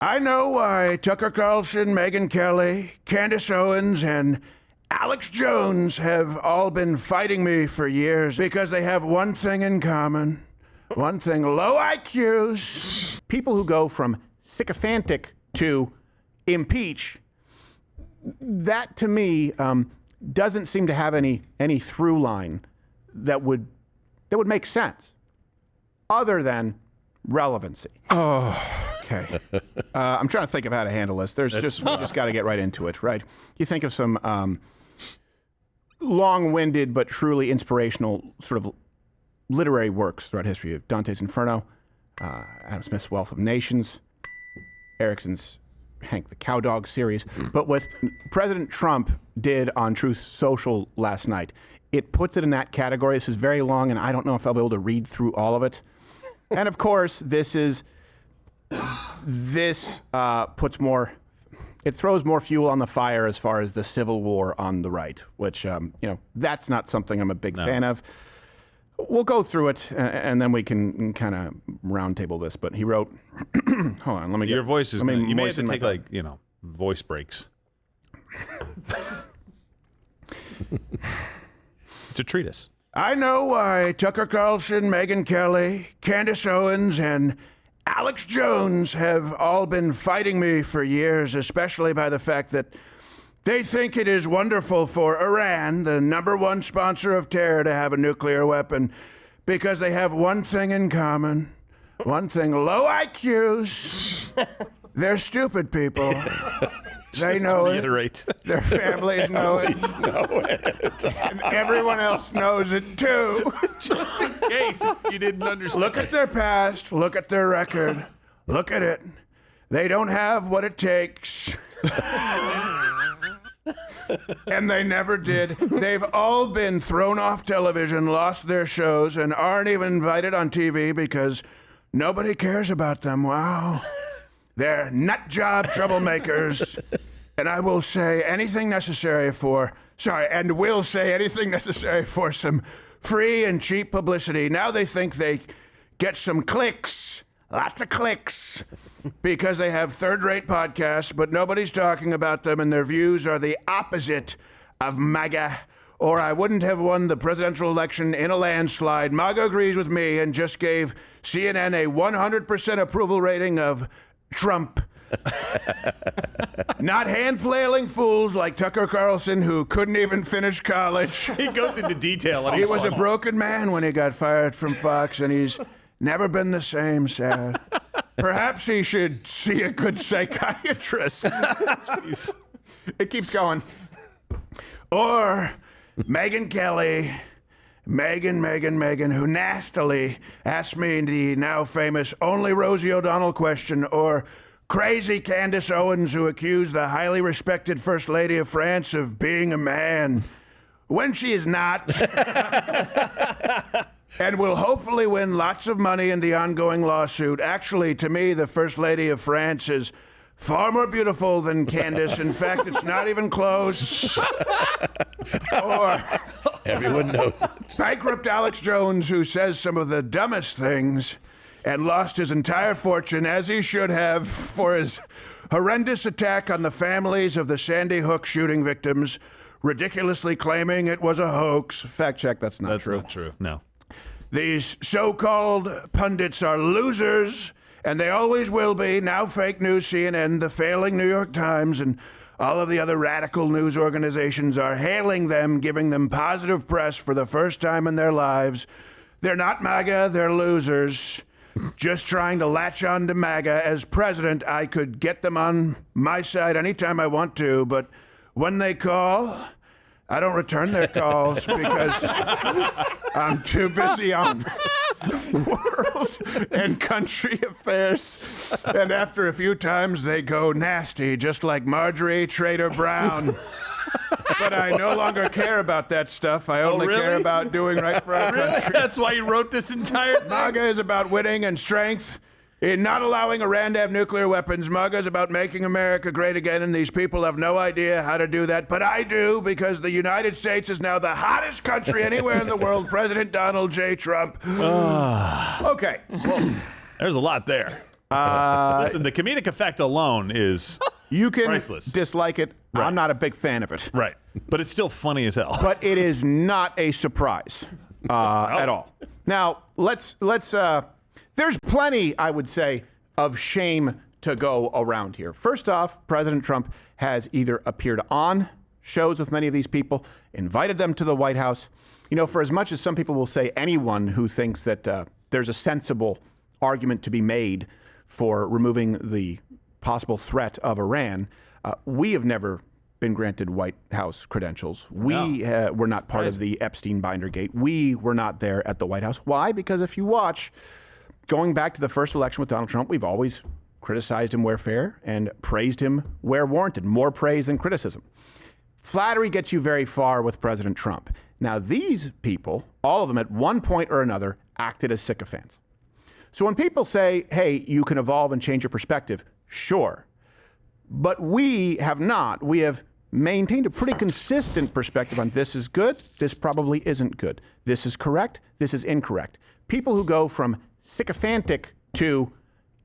I know why Tucker Carlson, Megyn Kelly, Candace Owens, and Alex Jones have all been fighting me for years because they have one thing in common. One thing, low IQs. People who go from sycophantic to impeach, that to me doesn't seem to have any through line that would make sense other than relevancy. Oh, okay. I'm trying to think of how to handle this. We just got to get right into it, right? You think of some long-winded but truly inspirational sort of literary works throughout history of Dante's Inferno, Adam Smith's Wealth of Nations, Erickson's Hank the Cowdog series. But what President Trump did on Truth Social last night, it puts it in that category. This is very long, and I don't know if I'll be able to read through all of it. And of course, this puts more, it throws more fuel on the fire as far as the civil war on the right, which, that's not something I'm a big fan of. We'll go through it, and then we can kind of roundtable this. But he wrote, hold on, let me get... Your voice is... You may have to take, voice breaks. It's a treatise. I know why Tucker Carlson, Megyn Kelly, Candace Owens, and Alex Jones have all been fighting me for years, especially by the fact that they think it is wonderful for Iran, the #1 sponsor of terror, to have a nuclear weapon because they have one thing in common. One thing, low IQs. They're stupid people. They know it. Their families know it. And everyone else knows it too. Just in case you didn't understand. Look at their past. Look at their record. Look at it. They don't have what it takes. And they never did. They've all been thrown off television, lost their shows, and aren't even invited on TV because nobody cares about them. Wow. They're nut job troublemakers. And I will say anything necessary for some free and cheap publicity. Now they think they get some clicks, lots of clicks, because they have third-rate podcasts, but nobody's talking about them, and their views are the opposite of MAGA, or I wouldn't have won the presidential election in a landslide. MAGA agrees with me and just gave CNN a 100% approval rating of Trump. Not hand-flailing fools like Tucker Carlson, who couldn't even finish college. He goes into detail. He was a broken man when he got fired from Fox, and he's never been the same, sad. Perhaps he should see a good psychiatrist. It keeps going. Or Megyn Kelly, Megyn, who nastily asked me the now famous only Rosie O'Donnell question, or crazy Candace Owens, who accused the highly respected First Lady of France of being a man, when she is not. And will hopefully win lots of money in the ongoing lawsuit. Actually, to me, the First Lady of France is far more beautiful than Candace. In fact, it's not even close. Or everyone knows it. Bankrupt Alex Jones, who says some of the dumbest things and lost his entire fortune, as he should have, for his horrendous attack on the families of the Sandy Hook shooting victims, ridiculously claiming it was a hoax. Fact check, that's not true. That's not true, no. These so-called pundits are losers, and they always will be. Now fake news CNN, the failing New York Times, and all of the other radical news organizations are hailing them, giving them positive press for the first time in their lives. They're not MAGA, they're losers. Just trying to latch on to MAGA. As president, I could get them on my side anytime I want to, but when they call, I don't return their calls because I'm too busy on world and country affairs. And after a few times, they go nasty, just like Marjorie Trader Brown. But I no longer care about that stuff. I only care about doing right for our country. That's why you wrote this entire thing? MAGA is about winning and strength. In not allowing Iran to have nuclear weapons, MAGA is about making America great again, and these people have no idea how to do that. But I do, because the United States is now the hottest country anywhere in the world. President Donald J. Trump. Okay. Well, there's a lot there. Listen, the comedic effect alone is You can priceless. dislike it. Right. I'm not a big fan of it. Right. But it's still funny as hell. But it is not a surprise at all. Now, there's plenty, I would say, of shame to go around here. First off, President Trump has either appeared on shows with many of these people, invited them to the White House. You know, for as much as some people will say anyone who thinks that there's a sensible argument to be made for removing the possible threat of Iran, we have never been granted White House credentials. We were not part of the Epstein binder gate. We were not there at the White House. Why? Because if you watch, going back to the first election with Donald Trump, we've always criticized him where fair and praised him where warranted. More praise than criticism. Flattery gets you very far with President Trump. Now, these people, all of them at one point or another, acted as sycophants. So when people say, hey, you can evolve and change your perspective, sure. But we have not. We have maintained a pretty consistent perspective on this is good, this probably isn't good. This is correct, this is incorrect. People who go from sycophantic to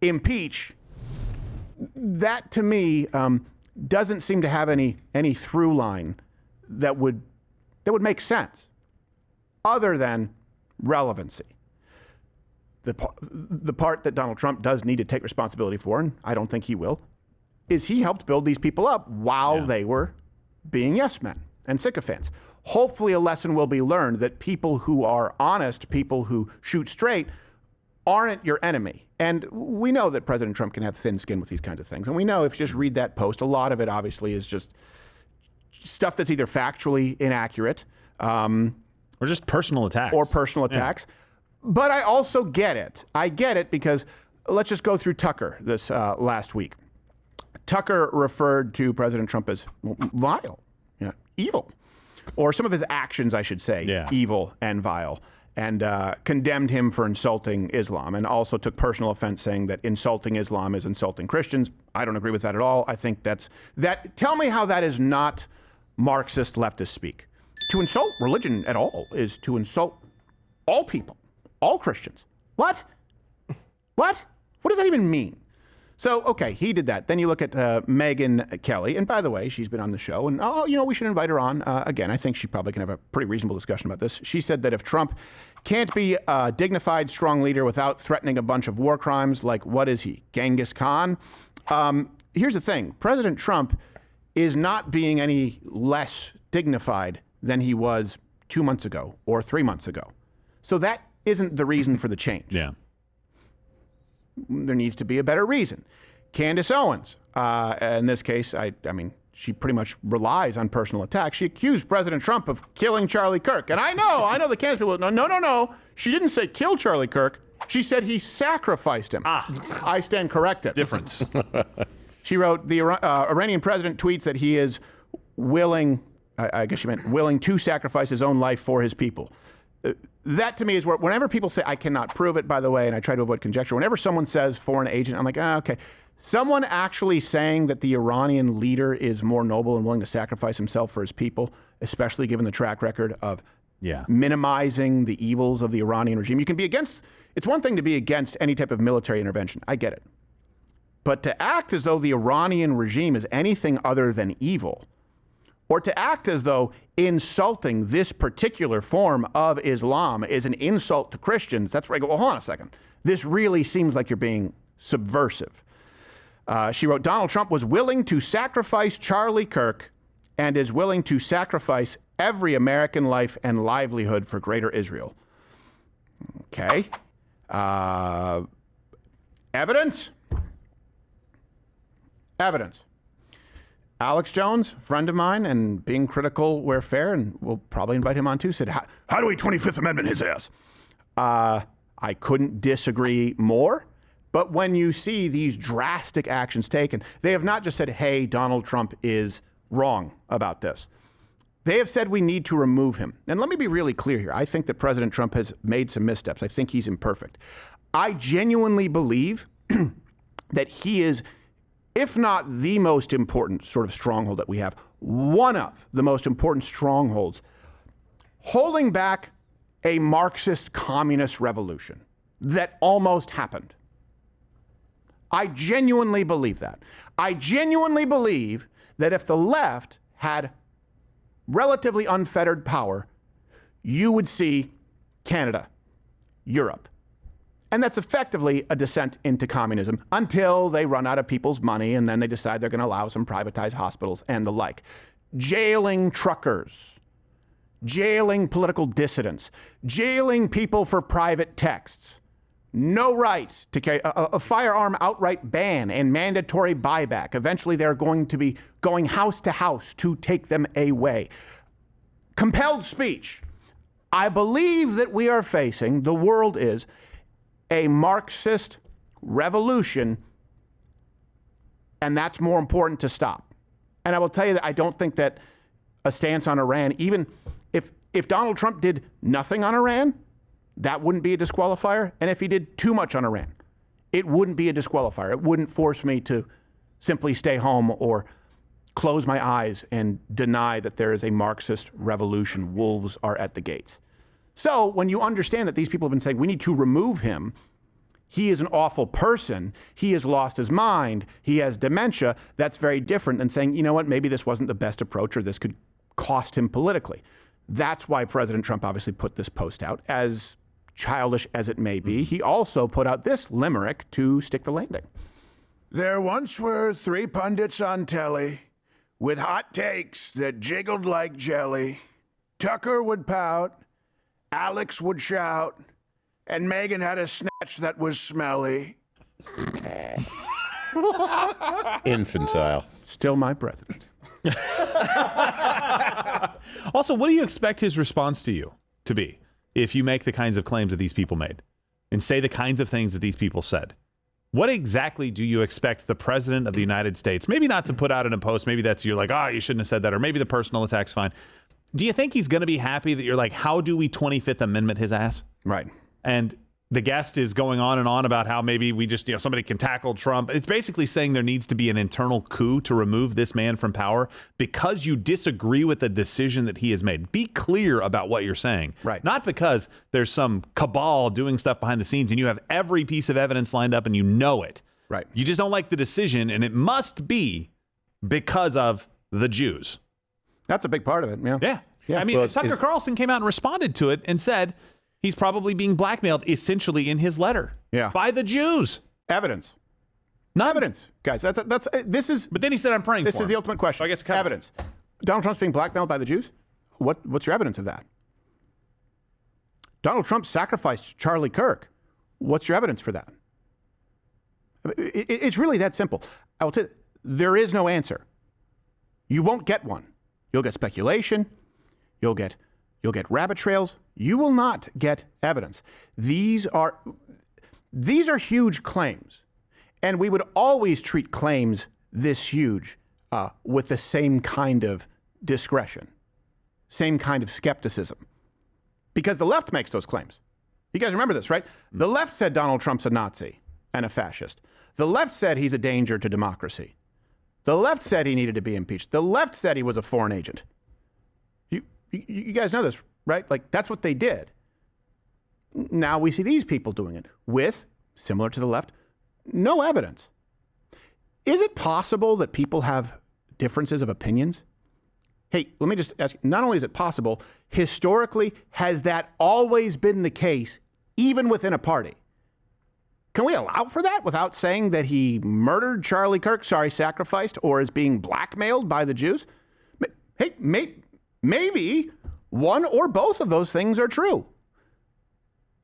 impeach, that to me doesn't seem to have any through line that would make sense other than relevancy. The part that Donald Trump does need to take responsibility for, and I don't think he will, is he helped build these people up while they were being yes men and sycophants. Hopefully a lesson will be learned that people who are honest, people who shoot straight, aren't your enemy. And we know that President Trump can have thin skin with these kinds of things. And we know if you just read that post, a lot of it obviously is just stuff that's either factually inaccurate or just personal attacks. But I also get it. I get it because let's just go through Tucker this last week. Tucker referred to President Trump as vile, evil, or some of his actions, I should say, evil and vile, and condemned him for insulting Islam, and also took personal offense saying that insulting Islam is insulting Christians. I don't agree with that at all. I think tell me how that is not Marxist leftist speak. To insult religion at all is to insult all people, all Christians. What? What does that even mean? So, okay, he did that. Then you look at Megyn Kelly. And by the way, she's been on the show. And, we should invite her on. Again, I think she probably can have a pretty reasonable discussion about this. She said that if Trump can't be a dignified, strong leader without threatening a bunch of war crimes, like what is he, Genghis Khan? Here's the thing. President Trump is not being any less dignified than he was 2 months ago or 3 months ago. So that isn't the reason for the change. Yeah. There needs to be a better reason. Candace Owens, in this case, I mean, she pretty much relies on personal attacks. She accused President Trump of killing Charlie Kirk. And I know the Candace people, no. She didn't say kill Charlie Kirk. She said he sacrificed him. I stand corrected. Difference. She wrote, the Iranian president tweets that he is willing, I guess she meant willing to sacrifice his own life for his people. That to me is where, whenever people say, I cannot prove it, by the way, and I try to avoid conjecture, whenever someone says foreign agent, I'm like, okay. Someone actually saying that the Iranian leader is more noble and willing to sacrifice himself for his people, especially given the track record of minimizing the evils of the Iranian regime. You can be against, it's one thing to be against any type of military intervention. I get it. But to act as though the Iranian regime is anything other than evil, or to act as though insulting this particular form of Islam is an insult to Christians, that's where I go, well, hold on a second. This really seems like you're being subversive. She wrote, Donald Trump was willing to sacrifice Charlie Kirk and is willing to sacrifice every American life and livelihood for greater Israel. Okay. Evidence? Evidence. Alex Jones, friend of mine, and being critical where fair, and we'll probably invite him on too, said, how do we 25th Amendment his ass? I couldn't disagree more, but when you see these drastic actions taken, they have not just said, hey, Donald Trump is wrong about this. They have said we need to remove him. And let me be really clear here. I think that President Trump has made some missteps. I think he's imperfect. I genuinely believe that he is, if not the most important sort of stronghold that we have, one of the most important strongholds, holding back a Marxist communist revolution that almost happened. I genuinely believe that. I genuinely believe that if the left had relatively unfettered power, you would see Canada, Europe. And that's effectively a descent into communism until they run out of people's money and then they decide they're going to allow some privatized hospitals and the like. Jailing truckers, jailing political dissidents, jailing people for private texts. No right to carry a firearm outright ban and mandatory buyback. Eventually, they're going to be going house to house to take them away. Compelled speech. I believe that we are facing, the world is, a Marxist revolution, and that's more important to stop. And I will tell you that I don't think that a stance on Iran, even if Donald Trump did nothing on Iran, that wouldn't be a disqualifier. And if he did too much on Iran, it wouldn't be a disqualifier. It wouldn't force me to simply stay home or close my eyes and deny that there is a Marxist revolution. Wolves are at the gates. So when you understand that these people have been saying we need to remove him, he is an awful person, he has lost his mind, he has dementia, that's very different than saying, you know what, maybe this wasn't the best approach or this could cost him politically. That's why President Trump obviously put this post out, as childish as it may be. He also put out this limerick to stick the landing. There once were 3 pundits on telly with hot takes that jiggled like jelly. Tucker would pout, Alex would shout, and Megyn had a snatch that was smelly. Infantile. Still my president. Also, what do you expect his response to you to be if you make the kinds of claims that these people made and say the kinds of things that these people said? What exactly do you expect the president of the United States, maybe not to put out in a post, maybe that's you're like, you shouldn't have said that, or maybe the personal attack's fine. Do you think he's going to be happy that you're like, how do we 25th Amendment his ass? Right. And the guest is going on and on about how maybe we just, somebody can tackle Trump. It's basically saying there needs to be an internal coup to remove this man from power because you disagree with the decision that he has made. Be clear about what you're saying. Right. Not because there's some cabal doing stuff behind the scenes and you have every piece of evidence lined up and you know it. Right. You just don't like the decision, and it must be because of the Jews. That's a big part of it. Yeah. I mean, Tucker Carlson came out and responded to it and said he's probably being blackmailed, essentially, in his letter by the Jews. Evidence. Not evidence, guys. This is. But then he said, "I'm praying." This for is him. the ultimate question. So I guess evidence. Donald Trump's being blackmailed by the Jews. What's your evidence of that? Donald Trump sacrificed Charlie Kirk. What's your evidence for that? It's really that simple. I will tell you, there is no answer. You won't get one. You'll get speculation. You'll get rabbit trails. You will not get evidence. These are huge claims, and we would always treat claims this huge with the same kind of discretion, same kind of skepticism, because the left makes those claims. You guys remember this, right? The left said Donald Trump's a Nazi and a fascist. The left said he's a danger to democracy. The left said he needed to be impeached. The left said he was a foreign agent. You guys know this, right? Like, that's what they did. Now we see these people doing it with, similar to the left, no evidence. Is it possible that people have differences of opinions? Hey, let me just ask, not only is it possible, historically, has that always been the case, even within a party? Can we allow for that without saying that he murdered Charlie Kirk, sacrificed, or is being blackmailed by the Jews? Hey, maybe one or both of those things are true.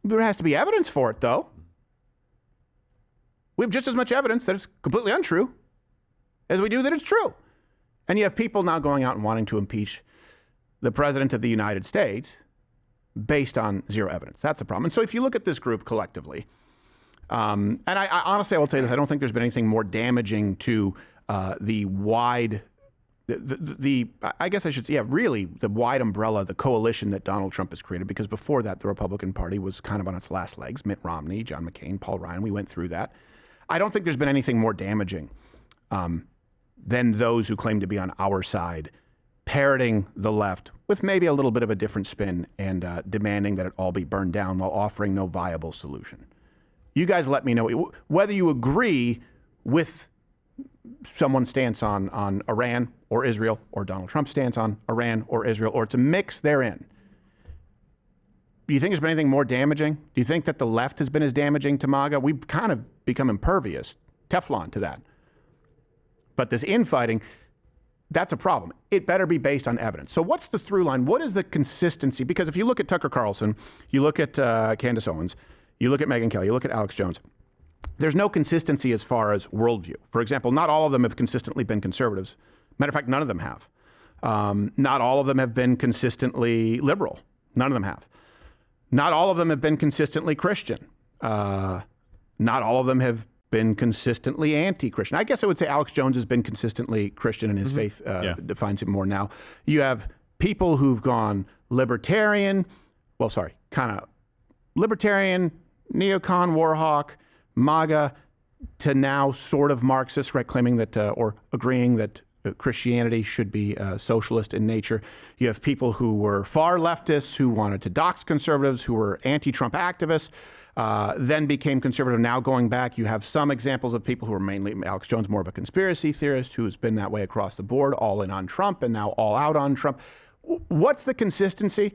There has to be evidence for it, though. We have just as much evidence that it's completely untrue as we do that it's true. And you have people now going out and wanting to impeach the president of the United States based on zero evidence. That's a problem. And so if you look at this group collectively, and I honestly, I will tell you this, I don't think there's been anything more damaging to the wide, I guess I should say, really the wide umbrella, the coalition that Donald Trump has created, because before that, the Republican Party was kind of on its last legs. Mitt Romney, John McCain, Paul Ryan, we went through that. I don't think there's been anything more damaging than those who claim to be on our side, parroting the left with maybe a little bit of a different spin and demanding that it all be burned down while offering no viable solution. You guys let me know whether you agree with someone's stance on Iran or Israel, or Donald Trump's stance on Iran or Israel, or it's a mix therein. Do you think there's been anything more damaging? Do you think that the left has been as damaging to MAGA? We've kind of become impervious, Teflon to that. But this infighting, that's a problem. It better be based on evidence. So what's the through line? What is the consistency? Because if you look at Tucker Carlson, you look at Candace Owens, you look at Megyn Kelly, you look at Alex Jones, there's no consistency as far as worldview. For example, not all of them have consistently been conservatives. Matter of fact, none of them have. Not all of them have been consistently liberal. None of them have. Not all of them have been consistently Christian. Not all of them have been consistently anti-Christian. I guess I would say Alex Jones has been consistently Christian, and his faith defines him more now. You have people who've gone libertarian, kind of libertarian, neocon, warhawk, MAGA, to now sort of Marxist, right, claiming that or agreeing that Christianity should be socialist in nature. You have people who were far leftists, who wanted to dox conservatives, who were anti-Trump activists, then became conservative, now going back. You have some examples of people who are mainly, Alex Jones, more of a conspiracy theorist, who's been that way across the board, all in on Trump and now all out on Trump. What's the consistency?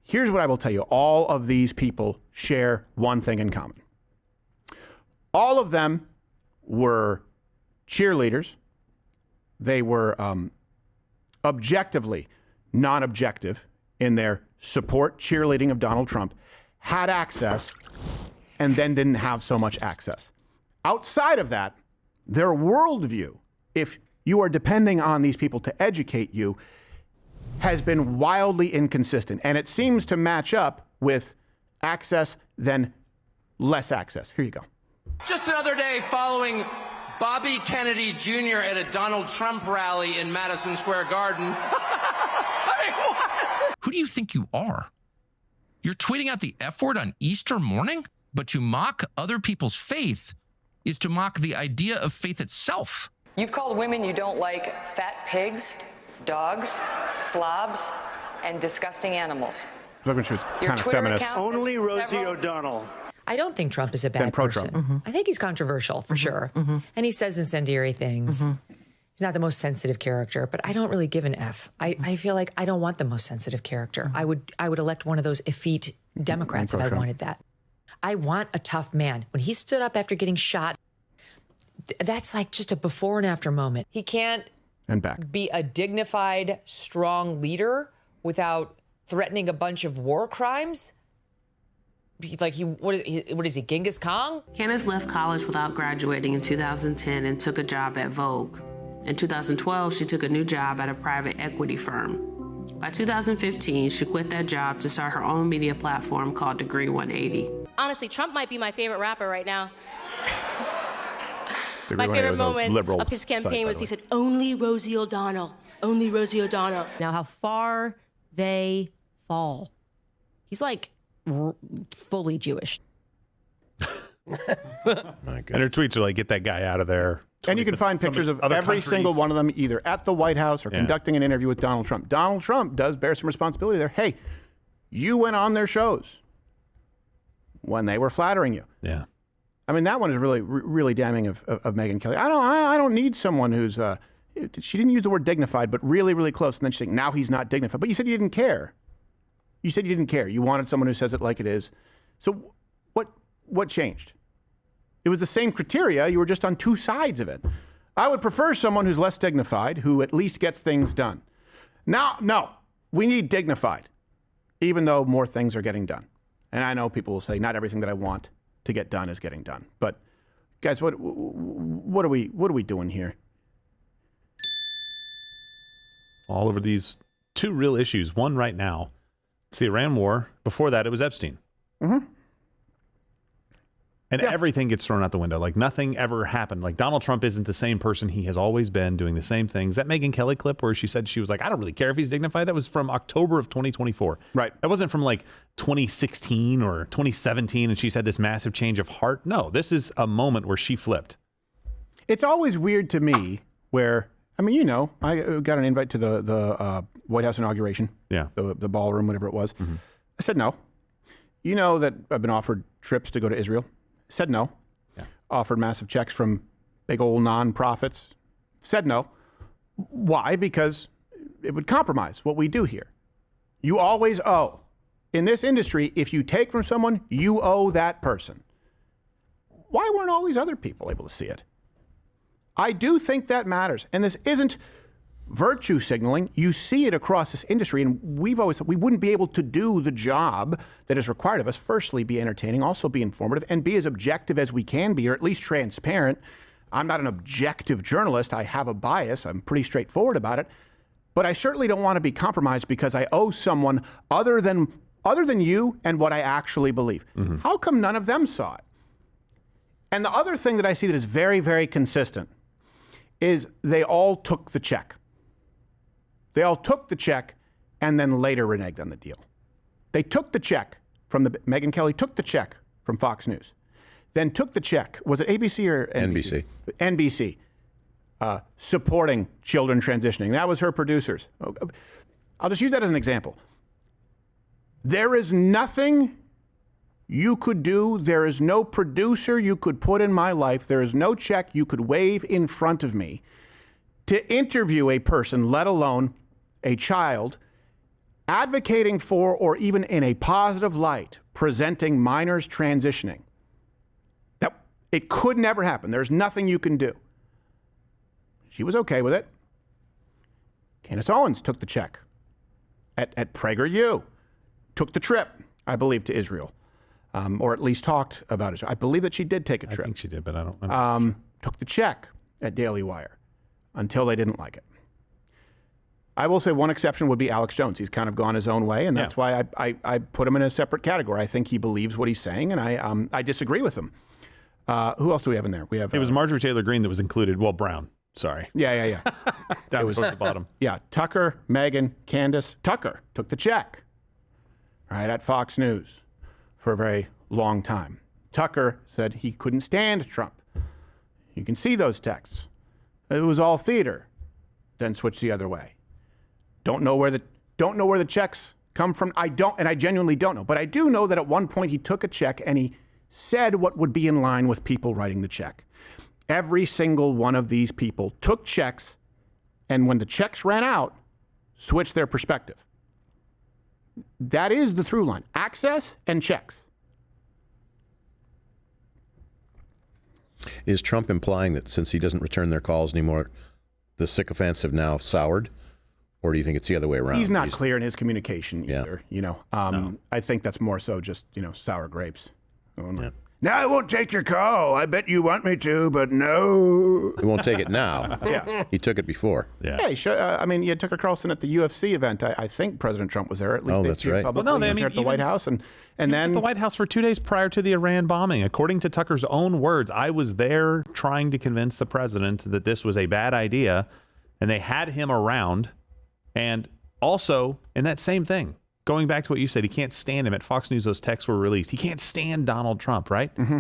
Here's what I will tell you. All of these people share one thing in common. All of them were cheerleaders. They were objectively non-objective in their support, cheerleading of Donald Trump, had access, and then didn't have so much access. Outside of that, their worldview, if you are depending on these people to educate you, has been wildly inconsistent. And it seems to match up with access, then less access. Here you go. Just another day following Bobby Kennedy Jr. at a Donald Trump rally in Madison Square Garden. I mean, what? Who do you think you are? You're tweeting out the F word on Easter morning? But to mock other people's faith is to mock the idea of faith itself. You've called women you don't like fat pigs, dogs, slobs, and disgusting animals. Look, it's Your kind of Twitter feminist. account Only has Rosie several- O'Donnell. I don't think Trump is a bad pro-Trump. person. I think he's controversial for sure. And he says incendiary things. He's not the most sensitive character, but I don't really give an F. I feel like I don't want the most sensitive character. I would elect one of those effete Democrats if I wanted that. I want a tough man. When he stood up after getting shot, that's like just a before and after moment. He can't And back. be a dignified, strong leader without threatening a bunch of war crimes. What is he, Genghis Khan? Candace left college without graduating in 2010 and took a job at Vogue. In 2012, she took a new job at a private equity firm. By 2015, she quit that job to start her own media platform called Degree 180. Honestly, Trump might be my favorite rapper right now. Degree My favorite 180 was a moment liberal of his site, campaign by was the he way. said, "Only Rosie O'Donnell, only Rosie O'Donnell." Now, how far they fall. He's like fully Jewish. My And her tweets are like, get that guy out of there. And you can find pictures of other every countries. single one of them either at the White House or conducting an interview with Donald Trump. Donald Trump does bear some responsibility there. Hey, you went on their shows when they were flattering you. Yeah. I mean, that one is really, really damning of Megyn Kelly. I don't need someone who's, she didn't use the word dignified, but really, really close. And then she's saying, now he's not dignified. But you said you didn't care. You said you didn't care. You wanted someone who says it like it is. So what changed? It was the same criteria. You were just on two sides of it. I would prefer someone who's less dignified, who at least gets things done. Now, no, we need dignified, even though more things are getting done. And I know people will say not everything that I want to get done is getting done. But guys, what are we doing here? All over these two real issues. One right now, it's the Iran war. Before that, it was Epstein. And everything gets thrown out the window. Like nothing ever happened. Like Donald Trump isn't the same person he has always been, doing the same things. That Megyn Kelly clip where she said she was like, I don't really care if he's dignified. That was from October of 2024. Right. That wasn't from like 2016 or 2017 and she's had this massive change of heart. No, this is a moment where she flipped. It's always weird to me where, I mean, you know, I got an invite to the White House inauguration. Yeah. The ballroom, whatever it was. I said no. You know that I've been offered trips to go to Israel. Said no. Yeah. Offered massive checks from big old nonprofits, said no. Why? Because it would compromise what we do here. You always owe. In this industry, if you take from someone, you owe that person. Why weren't all these other people able to see it? I do think that matters. And this isn't virtue signaling. You see it across this industry, and we've always said we wouldn't be able to do the job that is required of us. Firstly, be entertaining, also be informative, and be as objective as we can be, or at least transparent. I'm not an objective journalist. I have a bias. I'm pretty straightforward about it. But I certainly don't want to be compromised because I owe someone other than you and what I actually believe. Mm-hmm. How come none of them saw it? And the other thing that I see that is very, very consistent is they all took the check. They all took the check and then later reneged on the deal. They took the check from Megyn Kelly took the check from Fox News, then took the check. Was it ABC or NBC? NBC. Supporting children transitioning. That was her producers. I'll just use that as an example. There is nothing you could do. There is no producer you could put in my life. There is no check you could wave in front of me to interview a person, let alone a child, advocating for or even in a positive light, presenting minors transitioning. That it could never happen. There's nothing you can do. She was okay with it. Candace Owens took the check at PragerU, took the trip, I believe, to Israel, or at least talked about it. I believe that she did take a trip. I think she did, but I don't remember. Took the check at Daily Wire until they didn't like it. I will say one exception would be Alex Jones. He's kind of gone his own way, and that's why I put him in a separate category. I think he believes what he's saying, and I disagree with him. Who else do we have in there? We have it was Marjorie Taylor Greene that was included. Well, Brown. Sorry. Yeah. Down towards the bottom. Yeah, Tucker, Megyn, Candace. Tucker took the check, right, at Fox News for a very long time. Tucker said he couldn't stand Trump. You can see those texts. It was all theater. Then switched the other way. Don't know where the checks come from. I genuinely don't know. But I do know that at one point he took a check and he said what would be in line with people writing the check. Every single one of these people took checks, and when the checks ran out, switched their perspective. That is the through line. Access and checks. Is Trump implying that since he doesn't return their calls anymore, the sycophants have now soured? Or do you think it's the other way around? He's not clear in his communication either. No. I think that's more so just, sour grapes. Yeah. No, I won't take your call. I bet you want me to, but no. He won't take it now. Yeah. He took it before. Yeah. You had Tucker Carlson at the UFC event. I think President Trump was there. At least that's right. Publicly. Well, no, he was there at the White House. And then at the White House for 2 days prior to the Iran bombing. According to Tucker's own words, I was there trying to convince the president that this was a bad idea, and they had him around. And also, in that same thing, going back to what you said, he can't stand him. At Fox News, those texts were released. He can't stand Donald Trump, right? Mm-hmm.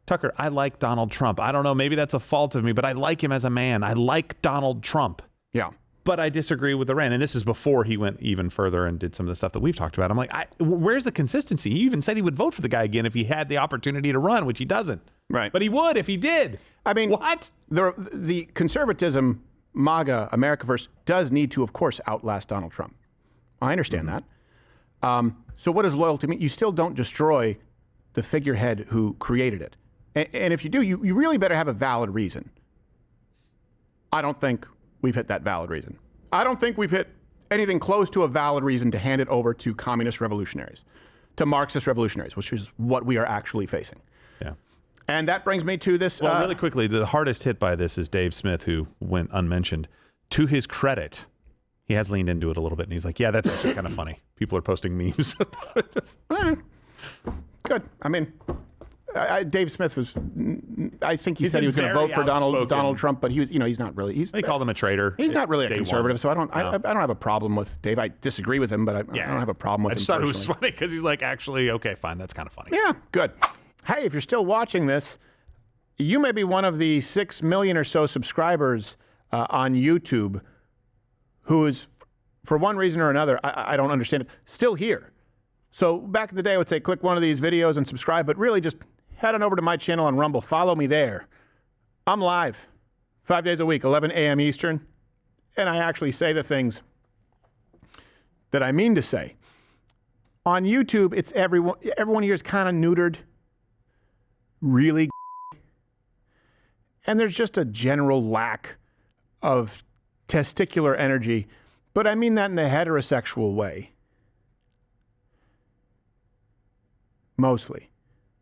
Tucker, I like Donald Trump. I don't know, maybe that's a fault of me, but I like him as a man. I like Donald Trump. Yeah. But I disagree with Iran. And this is before he went even further and did some of the stuff that we've talked about. I'm like, where's the consistency? He even said he would vote for the guy again if he had the opportunity to run, which he doesn't. Right. But he would if he did. I mean, what? The conservatism, MAGA, Americaverse, does need to, of course, outlast Donald Trump. I understand that. So what does loyalty mean? You still don't destroy the figurehead who created it. And if you do, you really better have a valid reason. I don't think we've hit that valid reason. I don't think we've hit anything close to a valid reason to hand it over to communist revolutionaries, to Marxist revolutionaries, which is what we are actually facing. Yeah. And that brings me to this. Well, really quickly, the hardest hit by this is Dave Smith, who went unmentioned. To his credit, he has leaned into it a little bit, and he's like, yeah, that's actually kind of funny. People are posting memes about it. Good. I mean, Dave Smith was, I think he said he was going to vote for Donald Trump, but he was, he's not really. They called him a traitor. He's not really a conservative, so I don't have a problem with Dave. I disagree with him, but I don't have a problem with him. I just thought it was funny because he's like, actually, okay, fine, that's kind of funny. Yeah, good. Hey, if you're still watching this, you may be one of the 6 million or so subscribers on YouTube who is, for one reason or another, I don't understand it, still here. So back in the day, I would say click one of these videos and subscribe, but really just head on over to my channel on Rumble. Follow me there. I'm live 5 days a week, 11 a.m. Eastern, and I actually say the things that I mean to say. On YouTube, it's everyone here is kind of neutered, really, and there's just a general lack of testicular energy, but I mean that in the heterosexual way. Mostly.